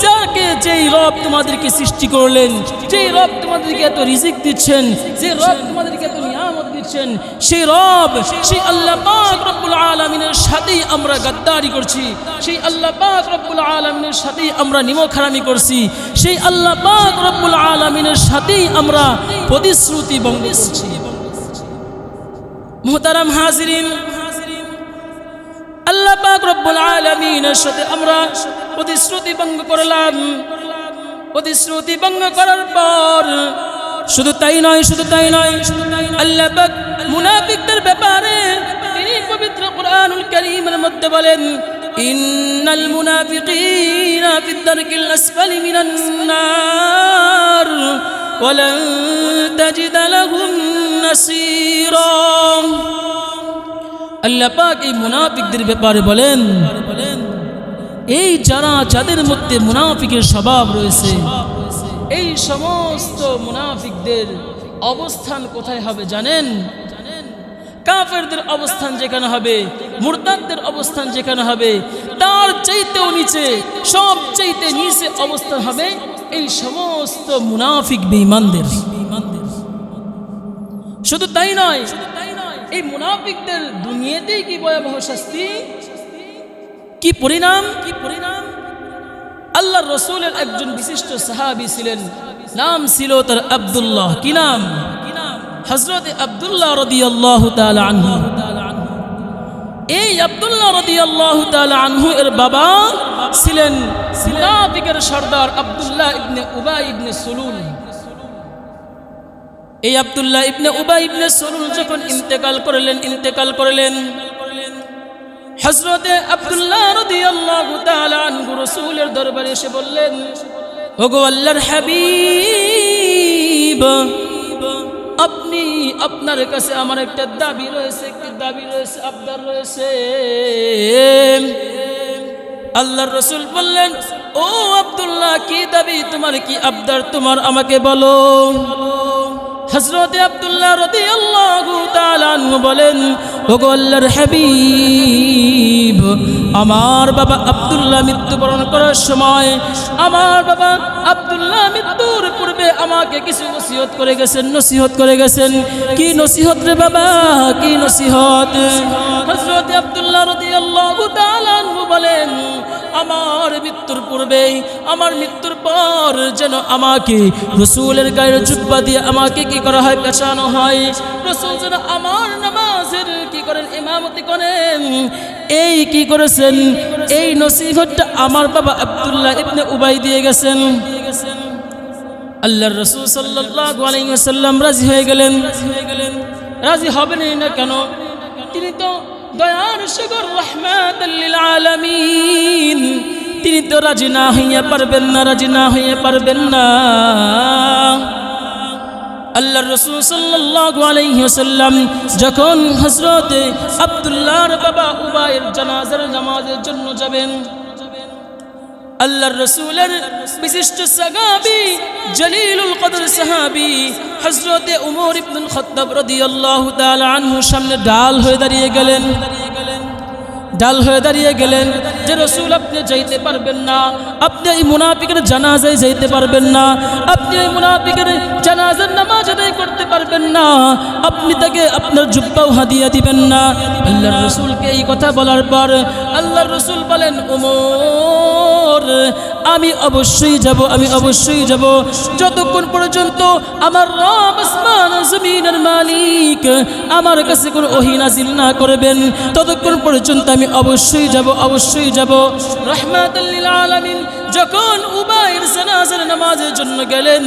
যাকে যেই রব তোমাদেরকে সৃষ্টি করলেন, যেই রব তোমাদেরকে এত রিজিক দিচ্ছেন, যে রব তোমাদেরকে এত নিয়ামত দিচ্ছেন, সেই রব, সেই আল্লাহ পাক রব্বুল আলামিনের সাথেই আমরা গাদ্দারি করছি, সেই আল্লাহ পাক রব্বুল আলামিনের সাথেই আমরা নিমকহারামি করছি, সেই আল্লাহ পাক রব্বুল আলামিনের সাথেই আমরা প্রতিশ্রুতি ভঙ্গ করছি। মুহতারাম হাজিরিন, আল্লাহ পাক রব্বুল আলামিনের সাথে আমরা প্রতিশ্রুতি ভঙ্গ করলাম। প্রতিশ্রুতি ভঙ্গ করার পর শুধু তাই নয়, আল্লাহ পাক মুনাফিকদের ব্যাপারে তিনি পবিত্র কুরআনুল কারীমের মধ্যে বলেন, ইন্নাল মুনাফিকিনা ফিদ দারকিল আসফালি মিনান নার ওয়া লান তাজিদা লাহুম নাসীরা। আল্লাহ পাক এই মুনাফিকদের ব্যাপারে বলেন, এই যাদের মধ্যে মুনাফিকের স্বভাব রয়েছে, এই সমস্ত মুনাফিকদের অবস্থান কোথায় হবে জানেন? কাফেরদের অবস্থান যেখানে হবে, মুরতাদদের অবস্থান যেখানে হবে, তার চাইতেও নিচে, সব চাইতে নিচে অবস্থান হবে এই সমস্ত মুনাফিক বেঈমানদের। শুধু তাই নয়, এই মুনাফিকদের দুনিয়াতেই কি ভয়াবহ শাস্তি, কি পরিণাম! আল্লাহর রাসূলের একজন বিশিষ্ট সাহাবী ছিলেন, নাম ছিল তার আব্দুল্লাহ। কি নাম? হযরত আব্দুল্লাহ রাদিয়াল্লাহু তাআলা আনহু। এই আব্দুল্লাহ রাদিয়াল্লাহু তাআলা আনহু এর বাবা ছিলেন মুনাফিকের সর্দার আব্দুল্লাহ ইবনে উবাই ইবনে সুলুল। এই আব্দুল্লাহ ইবনে উবাই ইবনে সুলুল যখন ইন্তেকাল করলেন, হযরতে আব্দুল্লাহ রাদিয়াল্লাহু তাআলা আনহু রাসূলের দরবারে এসে বললেন, ওগো আল্লাহর হাবিব, আপনার কাছে আমার একটা দাবি রয়েছে, আবদার রয়েছে। আল্লাহর রাসূল বললেন, ও আব্দুল্লাহ, কি দাবি তোমার, কি আবদার তোমার, আমাকে বলো। হযরতে আব্দুল্লাহ রাদিয়াল্লাহু তাআলা আনহু বলেন, ওগো আল্লাহর হাবিব, আমার বাবা আব্দুল্লাহ মৃত্যুবরণ করার সময়, আমার বাবা আব্দুল্লাহ মৃত্যুর পূর্বে আমাকে কিছু নসিহত করে গেছেন। কি নসিহত রে বাবা, কি নসিহত? হযরতে আব্দুল্লাহ রাদিয়াল্লাহু তাআলা আনহু বলেন, আমার মৃত্যুর পূর্বে, আমার মৃত্যুর পর যেন আমাকে রাসূলের গায়ের জুব্বা দিয়ে আমাকে কি করা হয়, পেছানো হয়। রাসূল যেন আমার নামাজের কি করেন, ইমামতি করেন। এই কি করেছেন, এই নসিহতটা আমার বাবা আব্দুল্লাহ ইবনে উবাই দিয়ে গেছেন। আল্লাহর রাসূল সাল্লাল্লাহু আলাইহি ওয়াসাল্লাম রাজি হয়ে গেলেন। রাজি হবেন না কেন? তিনি তো দয়ার সাগর, রাহমাতাল লিল আলামিন। তিনি তো রাজি না হইয়া পারবেন না। আল্লাহর রাসূল সাল্লাল্লাহু আলাইহি ওয়াসাল্লাম যখন হযরত আব্দুল্লাহর বাবা উবাইয়ের জানাজার নামাজের জন্য যাবেন, আল্লাহর রাসূলের বিশিষ্ট সাহাবী জলিলুল কদর সাহাবী হযরত উমর ইবনুল খাত্তাব রাদিয়াল্লাহু তাআলা আনহু সামনে ডাল হয়ে দাঁড়িয়ে গেলেন। যে রাসূল, আপনি যাইতে পারবেন না, আপনি এই মুনাফিকের জানাজায় যাইতে পারবেন না, আপনি এই মুনাফিকের জানাজার নামাজ আদায় করতে পারবেন না, আপনি তাকে আপনার জুব্বাও হাদিয়া দিবেন না। আল্লাহর রাসূলকে এই কথা বলার পর আল্লাহর রাসূল বলেন, ওমর, আমি অবশ্যই যাব, যতক্ষণ পর্যন্ত আমার রব আসমান ও জমিনের মালিক আমার কাছে কোনো ওহী নাযিল না করবেন, ততক্ষণ পর্যন্ত আমি অবশ্যই যাব। রাহমাতাল লিল আলামিন যখন উবাইয়ের জানাজার নামাজের জন্য গেলেন,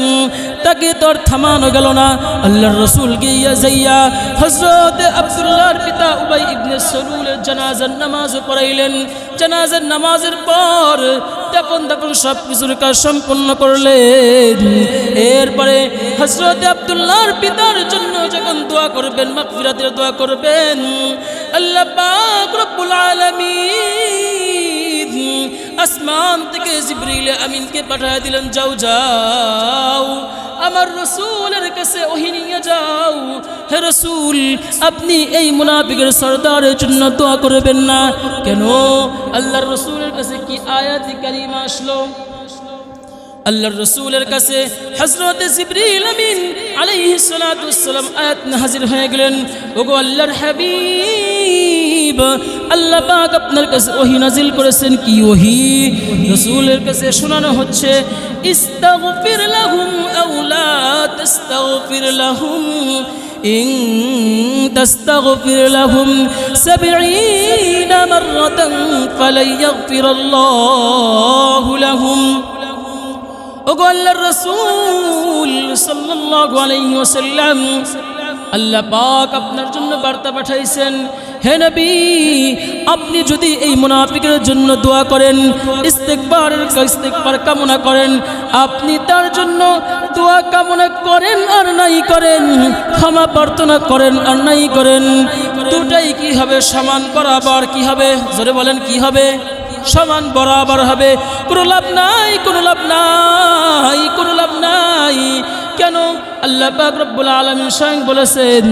তাকে তো আর থামানো গেল না। আল্লাহর রাসূল গিয়া যাইয়া হযরত আব্দুল্লাহর পিতা উবাই ইবনে সালুলের জানাজার নামাজ পড়াইলেন। জানাজার নামাজের পর তখন সব কিছুর কাজ সম্পন্ন করলেন। এরপরে হযরত আব্দুল্লাহর পিতার জন্য যখন দোয়া করবেন, মাগফিরাতের দোয়া করবেন, আল্লাহ পাক রব্বুল আলামিন আসমান থেকে জিবরিল আমিনকে পাঠিয়ে দিলেন, যাও আমার রাসূলের কাছে ওহী নিয়ে যাও। হে রাসূল, আপনি এই মুনাফিকের সরদারের জন্য দোয়া করবেন না কেন? আল্লাহর রাসূলের কাছে কি আয়াত কারিমা আসলো? আল্লাহর রাসূলের কাছে হযরত জিবরিল আমিন আলাইহিস সালাতু ওয়াস সালাম আয়াত নাযিল হয়ে গেলেন, ওগো আল্লাহর হাবিব, আল্লাহ পাক আপনার কাছে ওহী নাযিল করেছেন। কি ওহী? রাসূলের কাছে শোনানো হচ্ছে, ইস্তাগফির লাহুম আও লা তাস্তাগফির লাহুম ইন তাস্তাগফির লাহুম ৭০ মাররাতান ফালাই ইয়াগফিরাল্লাহু লাহুম। ওগো আল্লাহর রাসূল সাল্লাল্লাহু আলাইহি ওয়াসাল্লাম, আল্লাহ পাক আপনার জন্য বার্তা পাঠাইছেন, হে নবী, আপনি যদি এই মুনাফিকের জন্য দোয়া করেন, ইস্তিগফার কামনা করেন, আপনি তার জন্য দোয়া কামনা করেন আর নাই করেন, ক্ষমা প্রার্থনা করেন আর নাই করেন, দুটাই কি হবে? সমান বরাবর। কি হবে? জোরে বলেন, কি হবে? সমান বরাবর হবে। কোনো লাভ নাই। কেন? আল্লাহ পাক রব্বুল আলামিন স্বয়ং বলেছেন,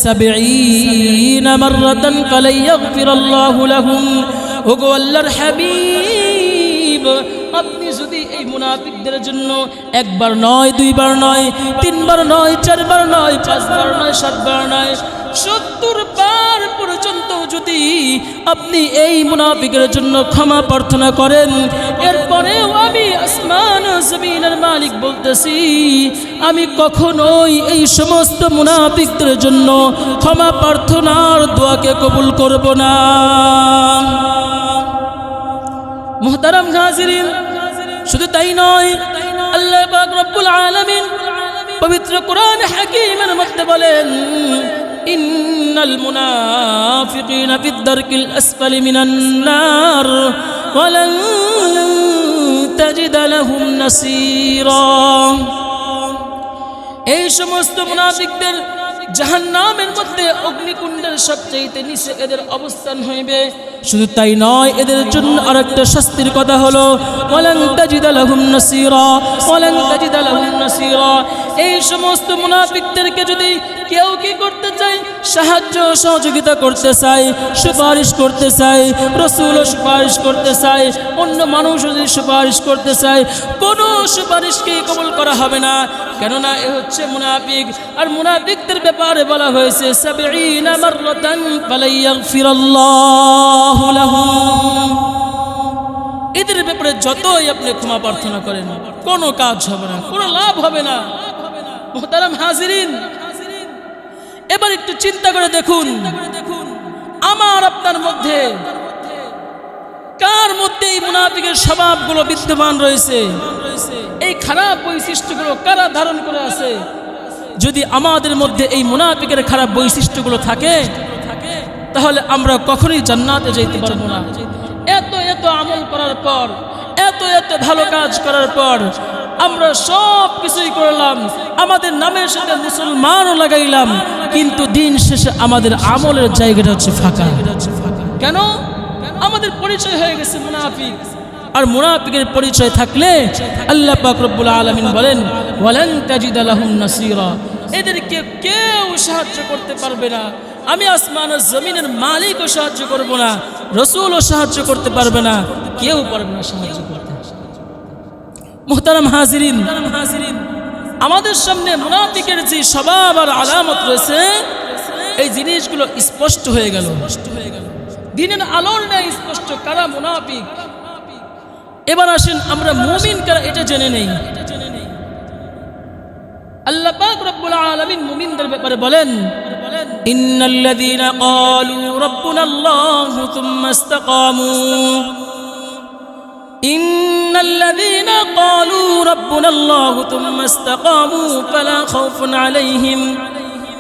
৭০ মাররাতান ফালাই ইয়াগফিরাল্লাহু লাহুম। ওগো আল্লাহর হাবিব, আপনি যদি এই মুনাফিকদের জন্য একবার নয়, দুইবার নয়, তিনবার নয়, চারবার নয়, পাঁচবার নয়, সাতবার নয়, ৭০ বার পর্যন্ত যদি আপনি এই মুনাফিকের জন্য ক্ষমা প্রার্থনা করেন, এরপরেও আমি আসমান ও জমিনের মালিক বলতেছি, আমি কখনোই এই সমস্ত মুনাফিকদের জন্য ক্ষমা প্রার্থনার দোয়াকে কবুল করব না। মুহতারাম হাজিরিন, শুধু তাই নয়, আল্লাহ পাক রব্বুল আলামিন পবিত্র কোরআন হাকীমের মধ্যে বলেন, ইন্নাল মুনাফিকিনা ফিদ দারকিল আসফালি মিনান নার ওয়া লান তাজিদ লাহুম নাসীরা। এই সমস্ত মুনাফিকদের জাহান্নামের মধ্যে অগ্নিকুণ্ডের সবচেয়ে নিচে এদের অবস্থান হইবে। শুধু তাই নয়, এদের জন্য আরেকটা শাস্তির কথা হলো, ওয়ালান তাজিদ লাহুম নাসীরা। এই সমস্ত মুনাফিকদেরকে যদি কেউ কি করতে চায়, সাহায্য সহযোগিতা করতে চায়, সুপারিশ করতে চায়, রাসূলও সুপারিশ করতে চায়, অন্য মানুষও যদি সুপারিশ করতে চায়, কোনো সুপারিশকেই কবুল করা হবে না। কেননা এ হচ্ছে মুনাফিক। আর মুনাফিকদের ব্যাপারে বলা হয়েছে, ৭০ মাররাতান ফালাই ইয়াগফিরাল্লাহু লাহুম। এদের ব্যাপারে যতই আপনি ক্ষমা প্রার্থনা করেন, কোনো কাজ হবে না, কোনো লাভ হবে না। মুহতারাম হাজিরিন, এবার একটু চিন্তা করে দেখুন, আমার আপনার মধ্যে কার মধ্যে এই মুনাফিকের স্বভাবগুলো বিদ্যমান রয়েছে? এই খারাপ বৈশিষ্ট্যগুলো কারা ধারণ করে আছে? যদি আমাদের মধ্যে এই মুনাফিকের খারাপ বৈশিষ্ট্যগুলো থাকে, তাহলে আমরা কখনোই জান্নাতে যেতে পারবো না। এত আমল করার পর, এত ভালো কাজ করার পর আমরা সব কিছুই করলাম, আমাদের নামের সাথে মুসলমানও লাগাইলাম, কিন্তু দিন শেষে আমাদের আমলের জায়গাটা হচ্ছে ফাঁকা। কেন? আমাদের পরিচয় হয়ে গেছে মুনাফিক। আর মুনাফিকের পরিচয় থাকলে আল্লাহ পাক রব্বুল আলামিন বলেন ওয়ালান তাজিদা লাহুম নাসীরা, এদেরকে কেউ সাহায্য করতে পারবে না। আমি আসমান ও জমিনের মালিকও সাহায্য করব না, রাসূলও সাহায্য করতে পারবে না, কেউ পারবে না সাহায্য করতে। মুহতারাম হাজিরিন, আমাদের সামনে মুনাফিকের যে স্বভাব আর আলামত রয়েছে, এই জিনিসগুলো স্পষ্ট হয়ে গেল, দিনের আলোর ন্যায় স্পষ্ট কারা মুনাফিক। এবার আসেন আমরা মুমিন কারা এটা জেনে নেই। আল্লাহ পাক রব্বুল আলামিন মুমিনদের ব্যাপারে বলেন ইন্নাল্লাযীনা ক্বালু রাব্বুনাল্লাহু থুম্মা ইসতাকামু, ইন্নাল্লাযীনা ক্বালু রাব্বুনাল্লাহু থুম্মা ইসতাকামু ফালা খাউফুন আলাইহিম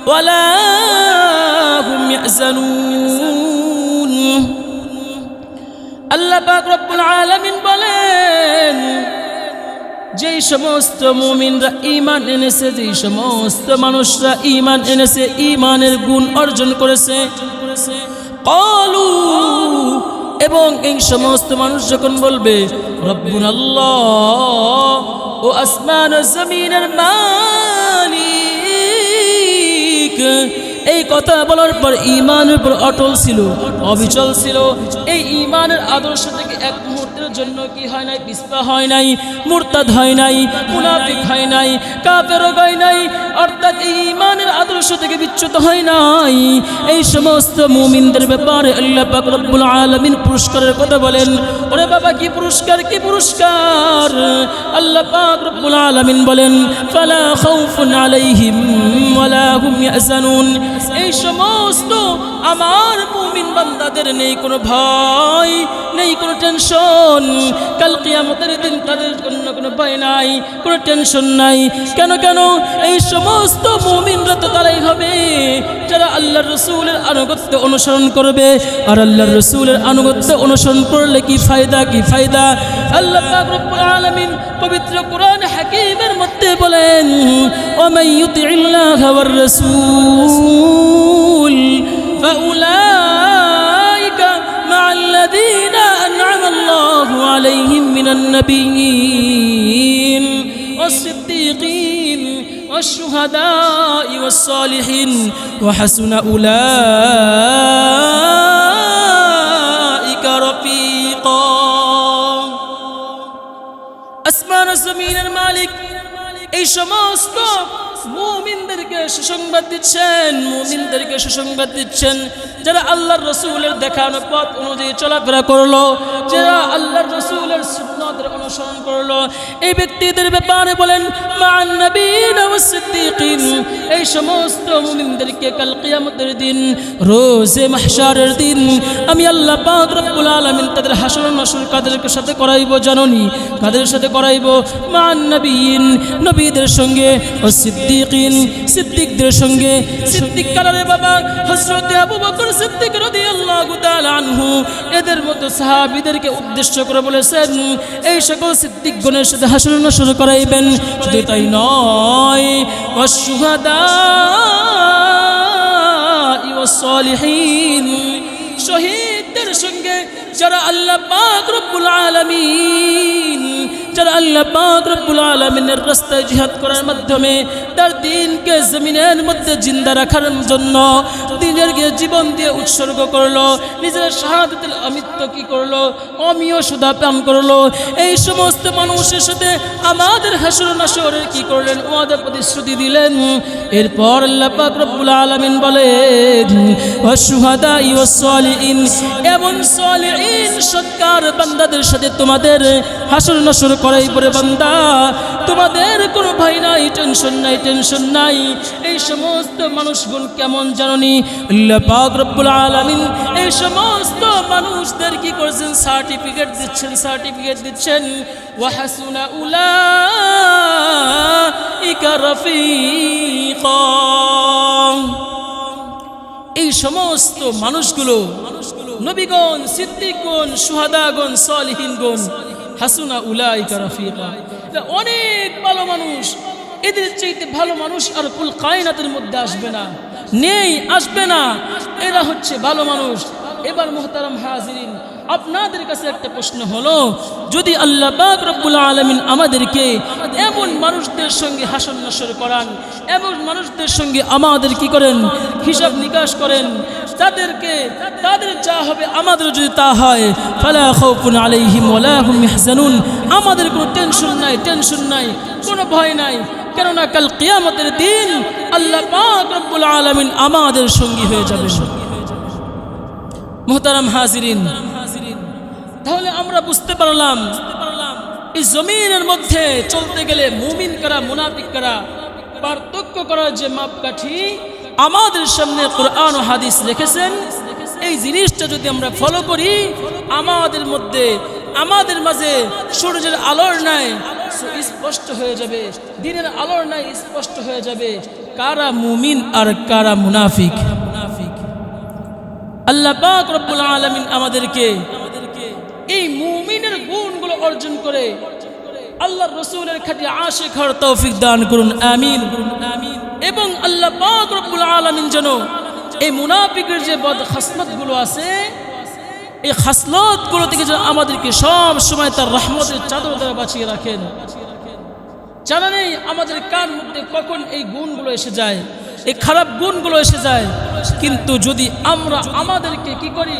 ওয়ালা হুম ইয়াহজানুন। আল্লাহ পাক রব্বুল আলামিন বলেন যেই সমস্ত মুমিনরা ঈমান এনেছে, যেই সমস্ত মানুষরা ঈমান এনেছে, ঈমানের গুণ অর্জন করেছে, ক্বালু, এবং এই সমস্ত মানুষ যখন বলবে রব্বুনাল্লাহ, ও আসমান ও জমিনের মালিক, এই কথা বলার পর ঈমানের উপর অটল ছিল, অবিচল ছিল। এই ঈমানের আদর্শ থেকে এক মুহূর্তের জন্য কি হয় নাই? পিছপা হয় নাই, মুরতাদ হয় নাই, মুনাফিক হয় নাই, কাফেরও হয় নাই, অর্থাৎ এই ঈমানের আদর্শ থেকে বিচ্যুত হয় নাই। এই সমস্ত মুমিনদের ব্যাপারে আল্লাহ পাক রব্বুল আলামিন পুরস্কারের কথা বলেন। ওরে বাবা, কি পুরস্কার, কি পুরস্কার! আল্লাহ পাক রব্বুল আলামিন বলেন ফালা খাউফুন আলাইহিম ওয়ালা হুম ইয়াহজানুন। এই সমস্ত আমার মুমিন বান্দাদের নেই কোনো ভয়, নেই কোনো টেনশন। কাল কিয়ামতের দিন তাদের জন্য কোনো ভয় নাই, কোনো টেনশন নাই। কেন? এই সমস্ত মুমিনরা তো তারাই হবে যারা আল্লাহর রাসূলের আনুগত্য অনুসরণ করবে। আর আল্লাহর রাসূলের আনুগত্য অনুসরণ করলে কি ফায়দা, কি ফায়দা! আল্লাহ পাক রব্বুল আলামিন পবিত্র কোরআন হাকীমের মধ্যে বলেন ওয়া মান ইউতিইল্লাহা ওয়ার রাসূল ফাউলাইকা মা'আল্লাযীনা আন'আমা আল্লাহু আলাইহিম মিনান নাবিয়্যিন ওয়াস-সিদ্দীকিন ওয়াশ-শুহাদা'i ওয়াস-সালিহিন ওয়া হাসুনা উলাইকা রাফীকা। আসমান ও জমিনের মালিক এই সমস্ত মুমিনদেরকে সুসংবাদ দিচ্ছেন, মুমিনদেরকে সুসংবাদ দিচ্ছেন যারা আল্লাহর রাসূলের দেখানো পথ অনুযায়ী চলাফেরা করলো, যারা আল্লাহর রাসূলের সুন্নাতের অনুসরণ করলো। এই ব্যক্তিদের ব্যাপারে বলেন মা'আন নাবিয়্যিন ওয়াস সিদ্দীকিন। এই সমস্ত মুমিনদেরকে কাল কিয়ামতের দিন, রোজে মাহশারের দিন আমি আল্লাহ পাক রব্বুল আলামিন তাদের হাসর নাসর কাদের সাথে করাইবো জানোনি? কাদের সাথে করাইবো? মা'আন নাবিয়্যিন, নবীদের সঙ্গে, ওয়াস সিদ্দীকিন, সিদ্দিকদের সঙ্গে। সিদ্দিক কারারে বাবা? হযরত আবু বকর সিদ্দিক রাদিয়াল্লাহু তাআলা আনহু এদের মতো সাহাবীদেরকে উদ্দেশ্য করে বলেছেন এই সকল সিদ্দিকগণের সাথে হাসর নাসর করাইবেন। শুধু তাই নয়, ওয়াশ-শুহাদা'i ওয়াস-সালিহিন, শহীদদের সঙ্গে যারা আল্লাহ পাক রব্বুল আলামিন, যারা আল্লাহ পাক রব্বুল আলামিনের রাস্তায় জিহাদ করার মাধ্যমে তার দ্বীনকে জমিনের মধ্যে জিন্দা রাখার জন্য দ্বীনের জীবন দিয়ে উৎসর্গ করলো, নিজের শাহাদাতের অমৃত কি করলো, অমীয় সুধা পান করলো। এই সমস্ত মানুষের সাথে আমাদের হাসর নাসরের কি করলেন? ওয়াদা প্রতিশ্রুতি দিলেন। এরপর আল্লাহ পাক রব্বুল আলামিন বলেন ওয়াশ-শুহাদা'i ওয়াস-সালিহিন, এমন সালিহিন সৎকার বান্দাদের সাথে তোমাদের হাসর নাসর করাই পরে বান্দা, তোমাদের কোনো ভয় নাই, টেনশন নাই, টেনশন নাই। এই সমস্ত মানুষগুণ কেমন জানোনি? আল্লাহ পাক রব্বুল আলামিন এই সমস্ত মানুষদের কি করছেন? সার্টিফিকেট দিচ্ছেন, সার্টিফিকেট দিচ্ছেন। ওয়া হাসুনা উলাইকা রাফীকা। এই সমস্ত মানুষগুলো নবীগণ, সিদ্দিকগণ, শুহাদাগণ, সালিহিনগণ, হাসুনা উলাইকা রাফীকা, অনেক ভালো মানুষ, এদের চাইতে ভালো মানুষ আর কুল কায়নাতের মধ্যে আসবে না, নেই, আসবে না। এরা হচ্ছে ভালো মানুষ। এবার মুহতারাম হাজিরিন, আপনাদের কাছে একটা প্রশ্ন হলো, যদি আল্লাহ পাক রব্বুল আলামিন আমাদেরকে এমন মানুষদের সঙ্গে হাসর নাসর করান, এমন মানুষদের সঙ্গে আমাদের কি করেন, হিসাব নিকাশ করেন, তাদের যা হবে আমাদের যদি তা হয়, ফালা খাউফুন আলাইহিম ওয়ালা হুম ইয়াহজানুন, আমাদের কোনো টেনশন নাই, কোনো ভয় নাই। কেননা কাল কিয়ামতের দিন আল্লাহ পাক রব্বুল আলামিন আমাদের সঙ্গী হয়ে যাবে। মুহতারাম হাজিরিন, তাহলে আমরা বুঝতে পারলাম এই জমিনের মধ্যে চলতে গেলে মুমিন কারা মুনাফিক কারা পার্থক্য করার যে মাপকাঠি আমাদের সামনে কোরআন ও হাদিস রেখেছেন, এই জিনিসটা যদি আমরা ফলো করি, আমাদের মাঝে সূর্যের আলোর নাই স্পষ্ট হয়ে যাবে, দিনের আলোর নাই স্পষ্ট হয়ে যাবে কারা মুমিন আর কারা মুনাফিক। আল্লাহ পাক রব্বুল আলামিন আমাদেরকে এই মুমিনের গুণগুলো অর্জন করে আল্লাহর রাসূলের খাঁটি আশিক হওয়ার তৌফিক দান করুন, আমিন। এবং আল্লাহ পাক রব্বুল আলামিন যেন এই মুনাফিকের যে বদ খাসলতগুলো আছে, এই খাসলতগুলো থেকে যেন আমাদেরকে সব সময় তার রহমতের চাদর দ্বারা বাঁচিয়ে রাখেন। জানা নেই আমাদের কার মধ্যে কখন এই গুণগুলো এসে যায়, এই খারাপ গুণগুলো এসে যায়। কিন্তু যদি আমরা আমাদেরকে কি করি,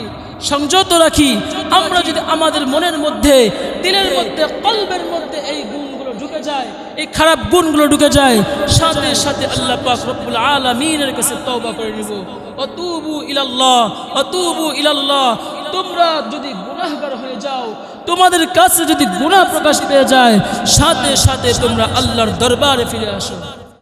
সংযত রাখি, আমরা যদি আমাদের মনের মধ্যে, দিলের মধ্যে, কলবের মধ্যে এই গুণগুলো ঢুকে যায়, এই খারাপ গুণগুলো ঢুকে যায়, সাথে সাথে আল্লাহ পাক রব্বুল আলামিনের কাছে তওবা করে নিব। আতুবু ইলাল্লাহ, তোমরা যদি গুনাহগার হয়ে যাও, তোমাদের কাছে যদি গুনাহ প্রকাশ পেয়ে যায়, সাথে সাথে তোমরা আল্লাহর দরবারে ফিরে আসো।